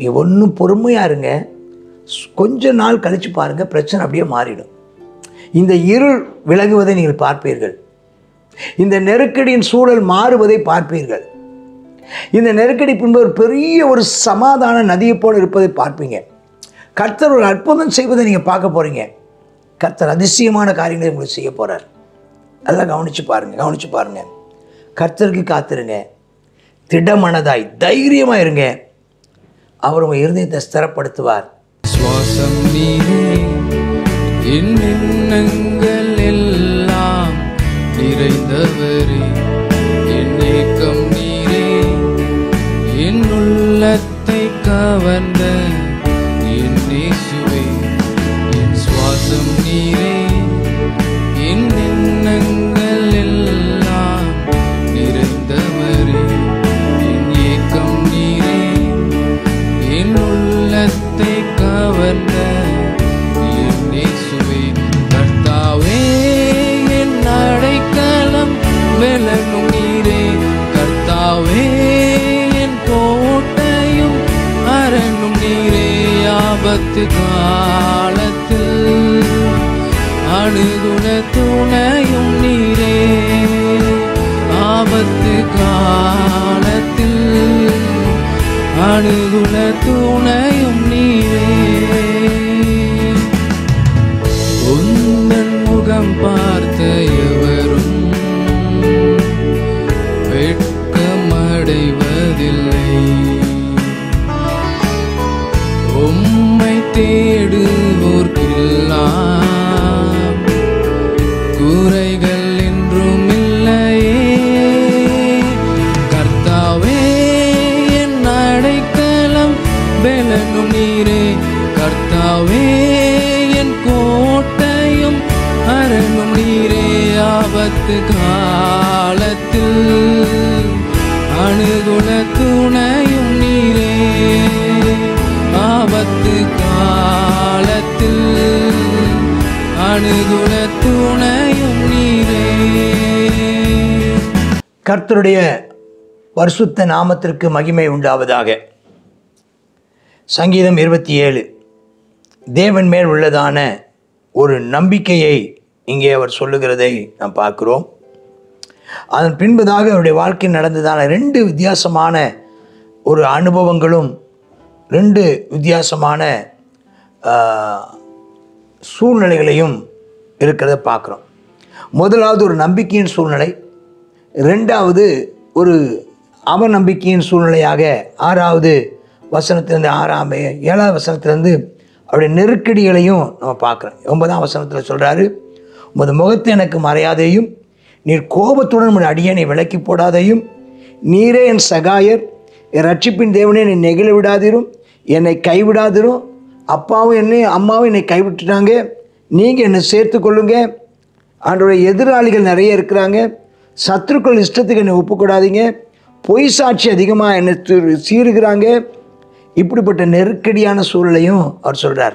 நீ ஒன்றும் பொறுமையாக இருங்க, கொஞ்ச நாள் கழித்து பாருங்கள், பிரச்சனை அப்படியே மாறிடும். இந்த இருள் விலகுவதை நீங்கள் பார்ப்பீர்கள். இந்த நெருக்கடியின் சூழல் மாறுவதை பார்ப்பீர்கள். இந்த நெருக்கடி பின்பு ஒரு பெரிய ஒரு சமாதான நதியை போல் இருப்பதை பார்ப்பீங்க. கர்த்தர் ஒரு அற்புதம் செய்வதை நீங்கள் பார்க்க போகிறீங்க. கர்த்தர் அதிசயமான காரியங்களை உங்களுக்கு செய்ய போகிறார். அதெல்லாம் கவனித்து பாருங்கள். கர்த்தருக்கு காத்திருங்க, திடமனதாய் தைரியமாக இருங்க. அவர் உங்கள் இருதயத்தை ஸ்திரப்படுத்துவார். சுவாசம் நீரே, என் எண்ணங்கள் எல்லாம் நிறைந்தவரே, என் ஏக்கம் நீரே, என் உள்ளத்தை கவர்ந்த என் இயேசுவே. என் சுவாசம் நீரே, என் எண்ணங்கள் எல்லாம் நிறைந்தவரே, என் ஏக்கம் நீரே, என் உள்ளத்தை கவர்ந்த என் இயேசுவே. கர்த்தாவே என் அடைக்கலம் வெலனும் நீரே, கர்த்தாவே என் கோட்டையும் அரணும் நீரே. ஆபத்து காலத்தில் அணுகுண துணையும் நீரே, ஆபத்து காலத்தில் அணுகுண துணையும் நீரே. உந்தன் முகம் பார்த்த எவரும் வெட்கமடைவதில்லை. உம்மை தேடுவோர்க்கெல்லாம் குறைகள் என்றும் இல்லையே. கர்த்தாவே என் அடைக்கலம் வெலனும் நீரே, கர்த்தாவே என் கோட்டையும் அரணும் நீரே. ஆபத்து காலத்தில் அணுகுண துணையும் நீரே, ஆபத்து காலத்தில் அணுகுண துணையும் நீரே. கர்த்தருடைய பரிசுத்த நாமத்திற்கு மகிமை உண்டாவதாக. சங்கீதம் 27 தேவன் மேல் உள்ளதான ஒரு நம்பிக்கையை இங்கே அவர் சொல்லுகிறதை நாம் பார்க்கிறோம். அதன் பின்பதாக அவருடைய வாழ்க்கையில் நடந்ததான 2 வித்தியாசமான ஒரு அனுபவங்களும் 2 வித்தியாசமான சூழ்நிலைகளையும் இருக்கிறத பார்க்குறோம். முதலாவது ஒரு நம்பிக்கையின் சூழ்நிலை, 2வது ஒரு அவநம்பிக்கையின் சூழ்நிலையாக 6வது வசனத்திலிருந்து 7வது வசனத்திலிருந்து அவருடைய நெருக்கடிகளையும் நம்ம பார்க்குறோம். 9ஆம் வசனத்தில் சொல்கிறாரு, உமது முகத்தை எனக்கு மறையாதையும், நீர் கோபத்துடன் உமது அடியனை விலக்கி போடாதையும், நீரே என் சகாயர், என் ரட்சிப்பின் தேவனே என்னை நெகிழ விடாதிரும், என்னை கைவிடாதிரும். அப்பாவும் அம்மாவும் என்னை கைவிட்டுட்டாங்க, நீங்கள் என்னை சேர்த்து கொள்ளுங்க. ஆண்டவருடைய எதிராளிகள் நிறைய இருக்கிறாங்க, சத்துருக்கள் இஷ்டத்துக்கு என்னை ஒப்புக்கூடாதீங்க, பொய் சாட்சி அதிகமாக என்னை சீறுகிறாங்க. இப்படிப்பட்ட நெருக்கடியான சூழ்நிலையும் அவர் சொல்கிறார்.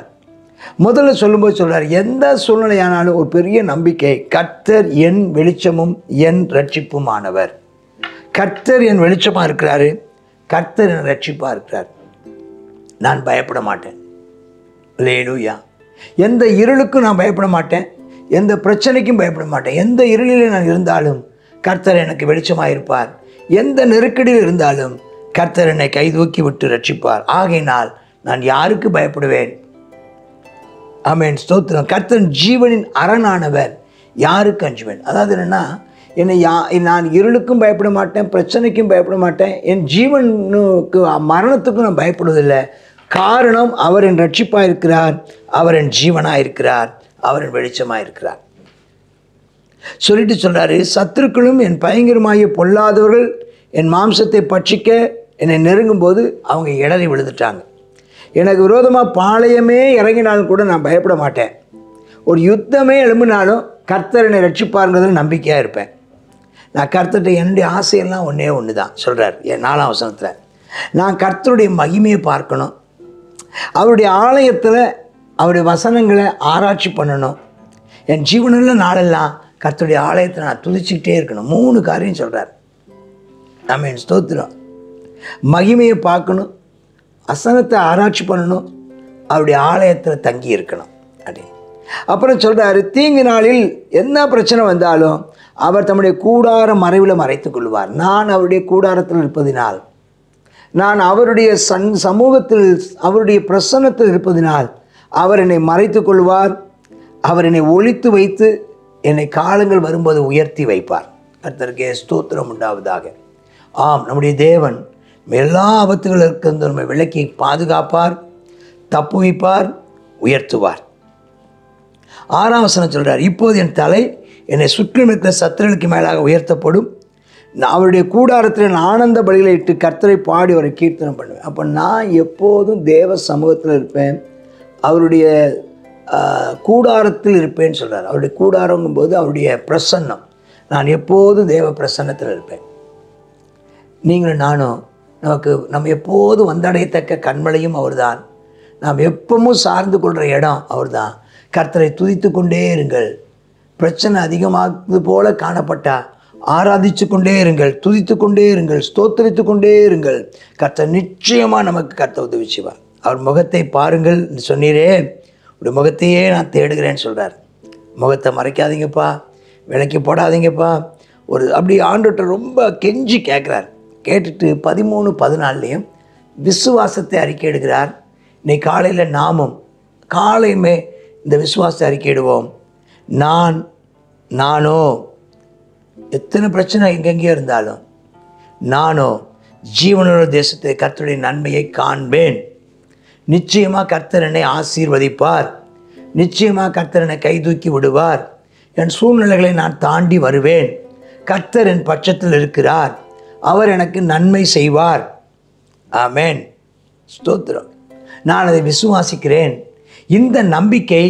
முதல்ல சொல்லும்போது சொல்கிறார், எந்த சூழ்நிலையானாலும் ஒரு பெரிய நம்பிக்கை, கர்த்தர் என் வெளிச்சமும் என் ரட்சிப்புமானவர். கர்த்தர் என் வெளிச்சமாக இருக்கிறாரு, கர்த்தர் என் ரட்சிப்பாக இருக்கிறார், நான் பயப்பட மாட்டேன். அல்லேலூயா. எந்த இருளுக்கும் நான் பயப்பட மாட்டேன், எந்த பிரச்சனைக்கும் பயப்பட மாட்டேன். எந்த இருளில் நான் இருந்தாலும் கர்த்தர் எனக்கு வெளிச்சமாக இருப்பார். எந்த நெருக்கடியில் இருந்தாலும் கர்த்தர் என்னை கைதூக்கி விட்டு ரட்சிப்பார். ஆகையினால் நான் யாருக்கு பயப்படுவேன்? ஆமென், ஸ்தோத்திரம். கர்த்தர் ஜீவனின் அரணானவர், யாருக்கு அஞ்சுவேன்? அதாவது என்னென்னா, நான் இருளுக்கும் பயப்பட மாட்டேன், பிரச்சனைக்கும் பயப்பட மாட்டேன், என் ஜீவனுக்கு மரணத்துக்கும் நான் பயப்படுவதில்லை. காரணம், அவர் என் ரட்சிப்பாக இருக்கிறார், அவர் என் ஜீவனாக இருக்கிறார், அவர் என் வெளிச்சமாக இருக்கிறார் சொல்லிட்டு சொல்கிறாரு, சத்துருக்களும் என் பயங்கரமாகிய பொல்லாதவர்கள் என் மாம்சத்தை பட்சிக்க என்னை நெருங்கும் போது அவங்க இடறி விழுந்துட்டாங்க. எனக்கு விரோதமாக பாளையமே இறங்கினாலும் கூட நான் பயப்பட மாட்டேன். ஒரு யுத்தமே எழும்பினாலும் கர்த்தர் என்னை ரட்சிப்பாருங்கிறதுல நம்பிக்கையாக இருப்பேன். நான் கர்த்தர்கிட்ட என்னுடைய ஆசையெல்லாம் ஒன்று தான் சொல்கிறார் 4ஆம் வசனத்தில். நான் கர்த்தருடைய மகிமையை பார்க்கணும், அவருடைய ஆலயத்தில் அவருடைய வசனங்களை ஆராய்ச்சி பண்ணணும், என் ஜீவனுள்ள நாளெல்லாம் கர்த்தருடைய ஆலயத்தை நான் துதிச்சுக்கிட்டே இருக்கணும். 3 காரியம் சொல்கிறார். ஆமென், ஸ்தோத்திரம். மகிமையை பார்க்கணும், வசனத்தை ஆராய்ச்சி பண்ணணும், அவருடைய ஆலயத்தில் தங்கி இருக்கணும் அப்படின்னு. அப்புறம் சொல்கிறாரு, தீங்கு நாளில் என்ன பிரச்சனை வந்தாலும் அவர் தம்முடைய கூடார மறைவில் மறைத்து கொள்வார். நான் அவருடைய கூடாரத்தில் இருப்பதினால், நான் அவருடைய சமூகத்தில் அவருடைய பிரசன்னத்தில் இருப்பதினால் அவர் என்னை மறைத்து கொள்வார். அவர் என்னை ஒளித்து வைத்து என்னை காலங்கள் வரும்போது உயர்த்தி வைப்பார். கர்த்தருக்கே ஸ்தோத்திரம் உண்டாவதாக. ஆம், நம்முடைய தேவன் எல்லா ஆபத்துகளுக்கு நம்மை விலக்கி பாதுகாப்பார், தப்புவிப்பார், உயர்த்துவார். 6ஆம் வசனம் சொல்கிறார், இப்போது என் தலை என்னை சுற்றி இருக்கிற சத்துருவுக்கு மேலாக உயர்த்தப்படும். அவருடைய கூடாரத்தில் நான் ஆனந்த பலிகளை இட்டு கர்த்தரை பாடி அவரை கீர்த்தனம் பண்ணுவேன். அப்போ நான் எப்போதும் தேவ சமூகத்தில் இருப்பேன், அவருடைய கூடாரத்தில் இருப்பேன்னு சொல்கிறார். அவருடைய கூடாரங்கும்போது அவருடைய பிரசன்னம், நான் எப்போதும் தேவ பிரசன்னத்தில் இருப்பேன். நீங்களும் நானும் நம்ம எப்போதும் வந்தடையத்தக்க கண்மலையும் அவர்தான். நாம் எப்பவும் சார்ந்து கொள்கிற இடம் அவர்தான். கர்த்தரை துதித்து கொண்டே இருங்கள். பிரச்சனை அதிகமாகுது போல காணப்பட்டா ஆராதித்து கொண்டே இருங்கள், துதித்து கொண்டே இருங்கள், ஸ்தோத்திரித்து கொண்டே இருங்கள். கர்த்தர் நிச்சயமாக நமக்கு கர்த்தர் உதவி செய்வார். அவர் முகத்தை பாருங்கள் சொன்னீரே, உடைய முகத்தையே நான் தேடுகிறேன்னு சொல்கிறார். முகத்தை மறைக்காதீங்கப்பா, விலைக்கு போடாதீங்கப்பா. அப்படி ஆண்டவர்கிட்ட ரொம்ப கெஞ்சி கேட்குறார். கேட்டுட்டு 13-14 விசுவாசத்தை அறிக்கையிடுகிறார். இன்னைக்கு காலையில் நாமும் காலையுமே இந்த விசுவாசத்தை அறிக்கையிடுவோம். நானோ எத்தனை பிரச்சனை எங்கெங்கே இருந்தாலும் நானோ ஜீவனுள்ள தேசத்தை கர்த்தருடைய நன்மையை காண்பேன். நிச்சயமாக கர்த்தர் என்னை ஆசீர்வதிப்பார். நிச்சயமாக கர்த்தர் என்னை கைதூக்கி விடுவார். என் சூழ்நிலைகளை நான் தாண்டி வருவேன். கர்த்தர் என் பட்சத்தில் இருக்கிறார். அவர் எனக்கு நன்மை செய்வார். ஆமென், ஸ்தோத்திரம். நான் அதை விசுவாசிக்கிறேன். இந்த நம்பிக்கை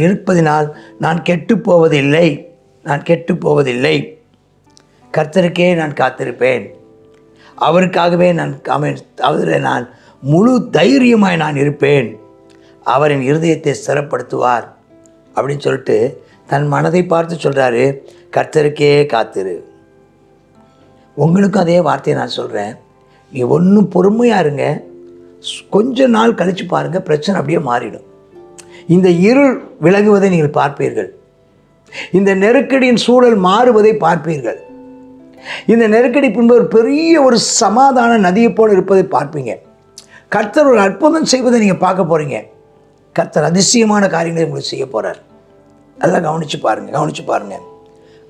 இருப்பதினால் நான் கெட்டு போவதில்லை. கர்த்தருக்கே நான் காத்திருப்பேன். அவருக்காகவே அவரில் நான் முழு தைரியமாய் நான் இருப்பேன். அவர் என் இருதயத்தை ஸ்திரப்படுத்துவார் அப்படின்னு சொல்லிட்டு தன் மனதை பார்த்து சொல்கிறாரு, கர்த்தருக்கே காத்திரு. உங்களுக்கும் அதே வார்த்தையை நான் சொல்கிறேன். நீ ஒன்றும் பொறுமையாக இருங்க. கொஞ்ச நாள் கழித்து பாருங்கள், பிரச்சனை அப்படியே மாறிடும். இந்த இருள் விலகுவதை நீங்கள் பார்ப்பீர்கள். இந்த நெருக்கடியின் சூழல் மாறுவதை பார்ப்பீர்கள். இந்த நெருக்கடி பின்பு ஒரு பெரிய ஒரு சமாதான நதியை போல் இருப்பதை பார்ப்பீங்க. கர்த்தர் ஒரு அற்புதம் செய்வதை நீங்கள் பார்க்க போகிறீங்க. கர்த்தர் அதிசயமான காரியங்களை உங்களுக்கு செய்ய போகிறார். அதெல்லாம் கவனித்து பாருங்கள்.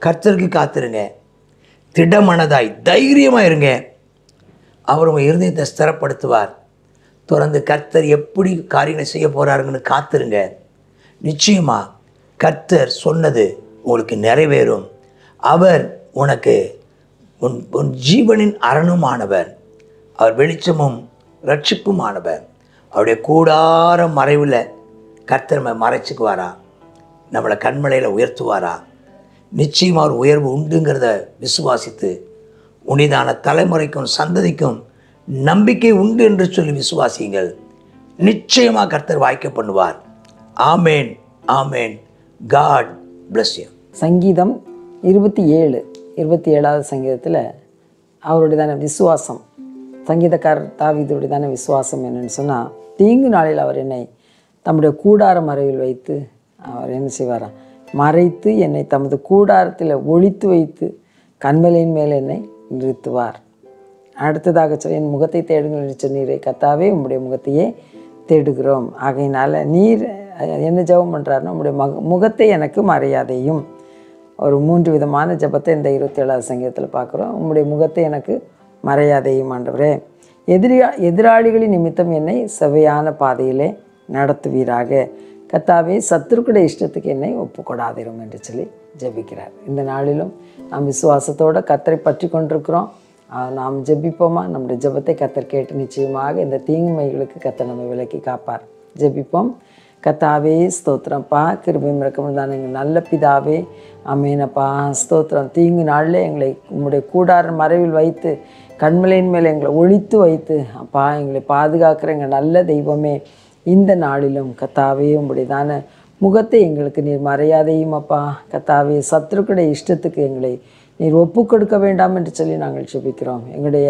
கர்த்தருக்கு காத்திருங்க. திடமனதாய் தைரியமாக இருங்க. அவர் உங்கள் இருதயத்தை ஸ்திரப்படுத்துவார். தொடர்ந்து கர்த்தர் எப்படி காரியங்களை செய்ய போகிறாருங்கன்னு காத்திருங்க. நிச்சயமாக கர்த்தர் சொன்னது உங்களுக்கு நிறைவேறும். அவர் உனக்கு உன் ஜீவனின் அரணுமானவர். அவர் வெளிச்சமும் ரட்சிப்புமானவர். அவருடைய கூடார மறைவில் கர்த்தர் மறைச்சிக்குவாரா, நம்மளை கண்மலையில் உயர்த்துவாரா? நிச்சயமாக ஒரு உயர்வு உண்டுங்கிறத விசுவாசித்து உனிதான தலைமுறைக்கும் சந்ததிக்கும் நம்பிக்கை உண்டு என்று சொல்லி விசுவாசியுங்கள். நிச்சயமாக கர்த்தர் வாய்க்க பண்ணுவார். ஆமேன், ஆமேன். God bless you. சங்கீதம் 27வது சங்கீதத்தில் அவருடையதான விசுவாசம், சங்கீதக்காரர் தாவீதுடையதான விசுவாசம் என்னென்னு சொன்னால், தீங்கு நாளில் அவர் என்னை தம்முடைய கூடார மறைவில் வைத்து அவர் என்ன செய்வாராம், மறைத்து என்னை தமது கூடாரத்தில் ஒளித்து வைத்து கண்மலையின் மேல் என்னை நிறுத்துவார். அடுத்ததாக சொல்ல, என் முகத்தை தேடுங்கள் என்று சொன்னீரே, கர்த்தாவே உம்முடைய முகத்தையே தேடுகிறோம். ஆகையினால நீர் என்ன ஜெபம் பண்ணுறாருன்னா, உம்முடைய முகத்தை எனக்கு மறையாதையும். ஒரு 3 விதமான ஜெபத்தை இந்த 27வது சங்கீதத்தில் பார்க்குறோம். உம்முடைய முகத்தை எனக்கு மறையாதையும் ஆண்டவரே. எதிராளிகளின் நிமித்தம் என்னை செவ்வையான பாதையிலே நடத்துவீராக. கர்த்தாவே சத்துருக்குடைய இஷ்டத்துக்கு என்னை ஒப்புக்கொடாதிரும் என்று சொல்லி ஜெபிக்கிறார். இந்த நாளிலும் நாம் விசுவாசத்தோடு கர்த்தரை பற்றி கொண்டிருக்கிறோம். நாம் ஜெபிப்போமா? நம்முடைய ஜெபத்தை கர்த்தர் கேட்டு நிச்சயமாக இந்த தீங்குமைகளுக்கு கர்த்தர் நம்மை விலக்கி காப்பார். ஜெபிப்போம். கர்த்தாவே ஸ்தோத்திரம்ப்பா, கிருபையும் இரக்கமும் தான் எங்கள் நல்ல பிதாவே. ஆமேனப்பா, ஸ்தோத்திரம். தீங்கு நாளில் எங்களை உம்முடைய கூடார மறைவில் வைத்து கண்மலையின் மேலே எங்களை ஒளித்து வைத்து அப்பா எங்களை பாதுகாக்கிற எங்கள் நல்ல தெய்வமே, இந்த நாளிலும் கர்த்தாவே உம்முடையதான முகத்தை எங்களுக்கு நீர் மறையாதையும் அப்பா. கர்த்தாவே சத்துருக்குடைய இஷ்டத்துக்கு எங்களை நீர் ஒப்பு கொடுக்க வேண்டாம் என்று சொல்லி நாங்கள் ஜெபிக்கிறோம். எங்களுடைய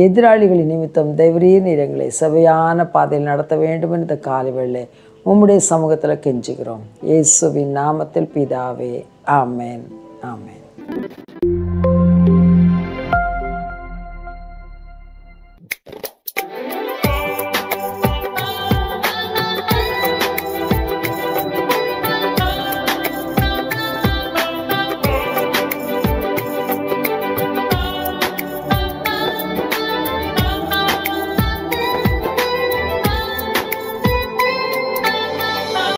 எதிராளிகளின் நிமித்தம் தேவரீர் நீர் எங்களை செவையான பாதையில் நடத்த வேண்டும் என்ற காலை வேளை உம்முடைய சமூகத்தில் கெஞ்சுகிறோம். இயேசுவின் நாமத்தில் பிதாவே, ஆமென், ஆமென்.